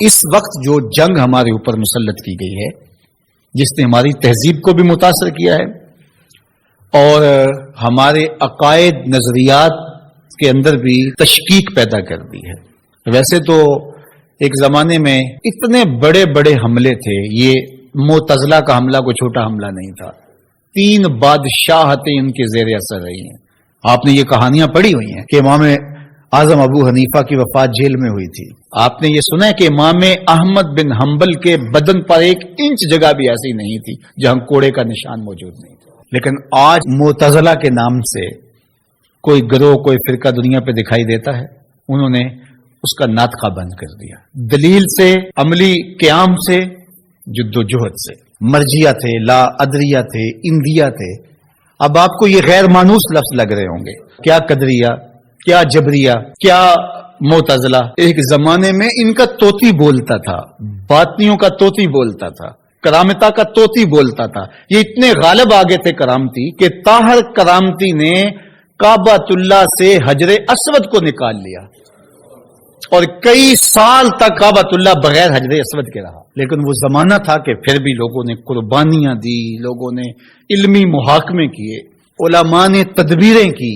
اس وقت جو جنگ ہمارے اوپر مسلط کی گئی ہے، جس نے ہماری تہذیب کو بھی متاثر کیا ہے اور ہمارے عقائد نظریات کے اندر بھی تشکیک پیدا کر دی ہے۔ ویسے تو ایک زمانے میں اتنے بڑے بڑے حملے تھے، یہ معتزلہ کا حملہ کوئی چھوٹا حملہ نہیں تھا، 3 بادشاہتیں ان کے زیر اثر رہی ہیں۔ آپ نے یہ کہانیاں پڑھی ہوئی ہیں کہ امام اعظم ابو حنیفہ کی وفات جیل میں ہوئی تھی۔ آپ نے یہ سنا ہے کہ امام احمد بن حنبل کے بدن پر 1 انچ جگہ بھی ایسی نہیں تھی جہاں کوڑے کا نشان موجود نہیں تھا۔ لیکن آج معتزلہ کے نام سے کوئی گروہ، کوئی فرقہ دنیا پہ دکھائی دیتا ہے، انہوں نے اس کا ناطقہ بند کر دیا، دلیل سے، عملی قیام سے، جد و جہد سے۔ مرجیہ تھے، لا ادریہ تھے، اندیہ تھے۔ اب آپ کو یہ غیر مانوس لفظ لگ رہے ہوں گے، کیا قدریہ، کیا جبریہ، کیا معتزلہ۔ ایک زمانے میں ان کا طوطی بولتا تھا، باطنیوں کا طوطی بولتا تھا، کرامتا کا طوطی بولتا تھا۔ یہ اتنے غالب آگے تھے کرامتی کہ طاہر کرامتی نے کعبۃ اللہ سے حجر اسود کو نکال لیا اور کئی سال تک کعبۃ اللہ بغیر حجر اسود کے رہا۔ لیکن وہ زمانہ تھا کہ پھر بھی لوگوں نے قربانیاں دی، لوگوں نے علمی محاکمے کیے، علماء نے تدبیریں کی،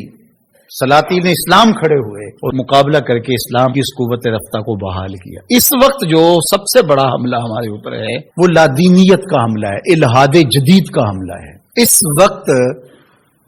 سلاطین اسلام کھڑے ہوئے اور مقابلہ کر کے اسلام کی اس قوت رفتہ کو بحال کیا۔ اس وقت جو سب سے بڑا حملہ ہمارے اوپر ہے وہ لادینیت کا حملہ ہے، الحاد جدید کا حملہ ہے۔ اس وقت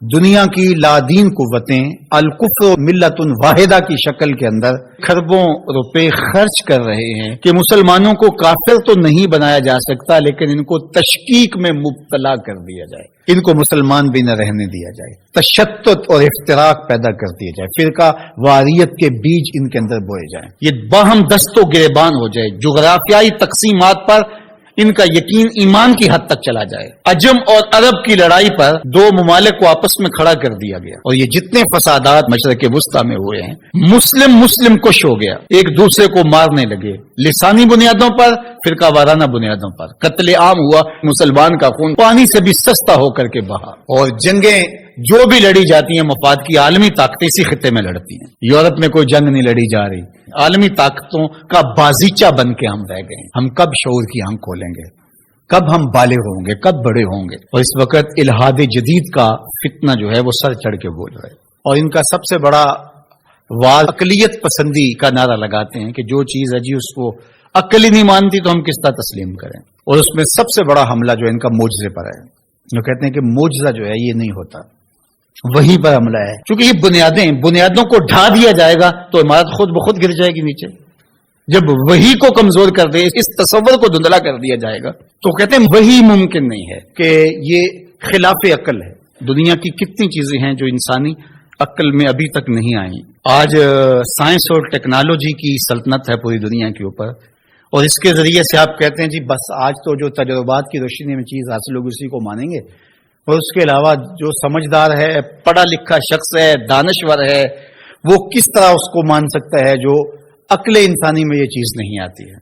دنیا کی لادین قوتیں الکفر ملت واحدہ کی شکل کے اندر کھربوں روپے خرچ کر رہے ہیں کہ مسلمانوں کو کافر تو نہیں بنایا جا سکتا، لیکن ان کو تشکیک میں مبتلا کر دیا جائے، ان کو مسلمان بھی نہ رہنے دیا جائے، تشتت اور افتراق پیدا کر دیا جائے، فرقہ واریت کے بیج ان کے اندر بوئے جائیں، یہ باہم دست و گریبان ہو جائے، جغرافیائی تقسیمات پر ان کا یقین ایمان کی حد تک چلا جائے۔ عجم اور عرب کی لڑائی پر 2 ممالک کو آپس میں کھڑا کر دیا گیا، اور یہ جتنے فسادات مشرق وسطیٰ میں ہوئے ہیں، مسلم کش ہو گیا، ایک دوسرے کو مارنے لگے، لسانی بنیادوں پر، فرقہ وارانہ بنیادوں پر، قتل عام ہوا، مسلمان کا خون پانی سے بھی سستا ہو کر کے بہا، اور جنگیں جو بھی لڑی جاتی ہیں مفاد کی عالمی طاقتیں اسی خطے میں لڑتی ہیں۔ یورپ میں کوئی جنگ نہیں لڑی جا رہی، عالمی طاقتوں کا بازیچہ بن کے ہم رہ گئے۔ ہم کب شعور کی آنکھ کھولیں گے؟ کب ہم بالغ ہوں گے؟ کب بڑے ہوں گے؟ اور اس وقت الحاد جدید کا فتنہ جو ہے وہ سر چڑھ کے بول رہا ہے، اور ان کا سب سے بڑا واز اقلیت پسندی کا نعرہ لگاتے ہیں کہ جو چیز ہے جی اس کو عقل ہی نہیں مانتی تو ہم کس طرح تسلیم کریں۔ اور اس میں سب سے بڑا حملہ جو ہے ان کا معجزے پر ہے۔ جو کہتے ہیں کہ معجزہ جو ہے یہ نہیں ہوتا، وہی پر حملہ ہے، کیونکہ یہ بنیادوں کو ڈھا دیا جائے گا تو عمارت خود بخود گر جائے گی نیچے۔ جب وہی کو کمزور کر دے، اس تصور کو دھندلا کر دیا جائے گا، تو کہتے ہیں وہی ممکن نہیں ہے کہ یہ خلاف عقل ہے۔ دنیا کی کتنی چیزیں ہیں جو انسانی عقل میں ابھی تک نہیں آئیں۔ آج سائنس اور ٹیکنالوجی کی سلطنت ہے پوری دنیا کے اوپر، اور اس کے ذریعے سے آپ کہتے ہیں جی بس آج تو جو تجربات کی روشنی میں چیز حاصل ہوگی اسی کو مانیں گے، اور اس کے علاوہ جو سمجھدار ہے، پڑھا لکھا شخص ہے، دانشور ہے، وہ کس طرح اس کو مان سکتا ہے جو عقل انسانی میں یہ چیز نہیں آتی ہے؟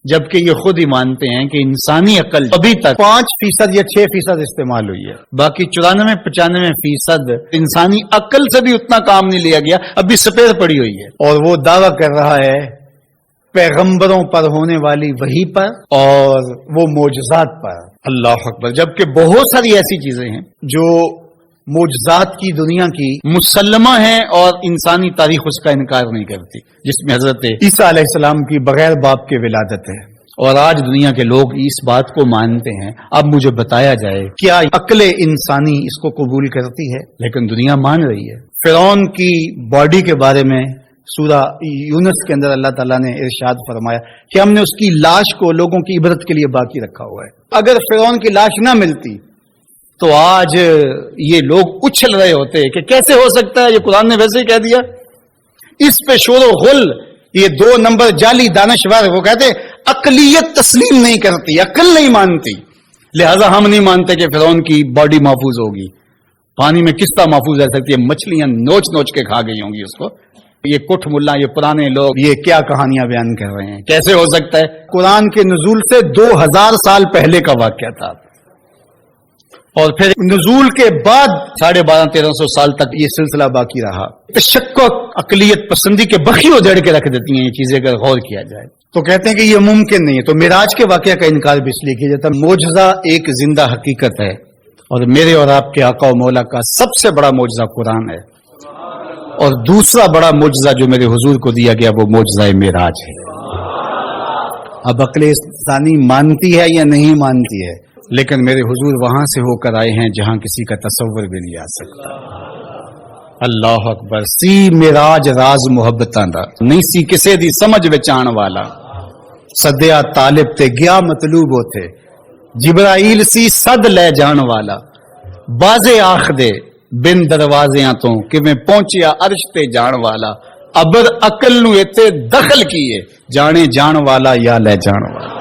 جبکہ یہ خود ہی مانتے ہیں کہ انسانی عقل ابھی تک 5% یا 6% استعمال ہوئی ہے، باقی 94-95% انسانی عقل سے بھی اتنا کام نہیں لیا گیا، ابھی سپیر پڑی ہوئی ہے۔ اور وہ دعویٰ کر رہا ہے پیغمبروں پر ہونے والی وحی پر اور وہ معجزات پر۔ اللہ اکبر! جبکہ بہت ساری ایسی چیزیں ہیں جو معجزات کی دنیا کی مسلمہ ہیں اور انسانی تاریخ اس کا انکار نہیں کرتی، جس میں حضرت عیسیٰ علیہ السلام کی بغیر باپ کے ولادت ہے، اور آج دنیا کے لوگ اس بات کو مانتے ہیں۔ اب مجھے بتایا جائے کیا عقل انسانی اس کو قبول کرتی ہے؟ لیکن دنیا مان رہی ہے۔ فرعون کی باڈی کے بارے میں سورہ یونس کے اندر اللہ تعالیٰ نے ارشاد فرمایا کہ ہم نے اس کی لاش کو لوگوں کی عبرت کے لیے باقی رکھا ہوا ہے۔ اگر فرعون کی لاش نہ ملتی تو آج یہ لوگ اچھل رہے ہوتے کہ کیسے ہو سکتا ہے، یہ قرآن نے ویسے ہی کہہ دیا۔ اس پہ شور و غل، یہ 2 نمبر جعلی دانشور وہ کہتے عقلیت تسلیم نہیں کرتی، عقل نہیں مانتی، لہذا ہم نہیں مانتے کہ فرعون کی باڈی محفوظ ہوگی۔ پانی میں کس طرح محفوظ رہ سکتی ہے؟ مچھلیاں نوچ نوچ کے کھا گئی ہوں گی اس کو۔ یہ کٹھ ملا، یہ پرانے لوگ یہ کیا کہانیاں بیان کر رہے ہیں؟ کیسے ہو سکتا ہے؟ قرآن کے نزول سے 2000 سال پہلے کا واقعہ تھا، اور پھر نزول کے بعد 1250-1300 سال تک یہ سلسلہ باقی رہا۔ تشکک، عقلیت پسندی کے بخی اجڑ کے رکھ دیتی ہیں یہ چیزیں اگر غور کیا جائے۔ تو کہتے ہیں کہ یہ ممکن نہیں ہے. تو معراج کے واقعہ کا انکار بھی اس لیے کیا جاتا ہے. معجزہ ایک زندہ حقیقت ہے، اور میرے اور آپ کے آقا و مولا کا سب سے بڑا معجزہ قرآن ہے، اور دوسرا بڑا معجزہ جو میرے حضور کو دیا گیا وہ معجزہ معراج ہے. اب عقل انسانی مانتی ہے یا نہیں مانتی ہے، لیکن میرے حضور وہاں سے ہو کر آئے ہیں جہاں کسی کا تصور بھی نہیں آ سکتا. اللہ اکبر. سی معراج راز محبتاں دا نہیں سی کسے دی سمجھ وچ آن والا، سدیا طالب تے گیا مطلوب ہوتے، جبرائیل سی صد لے جان والا، بازے آخ دے بن دروازیاں تو کہ میں پہنچیا عرش تے جان والا، ابر عقل نو ایتھے دخل کیے جانے جان والا یا لے جان والا.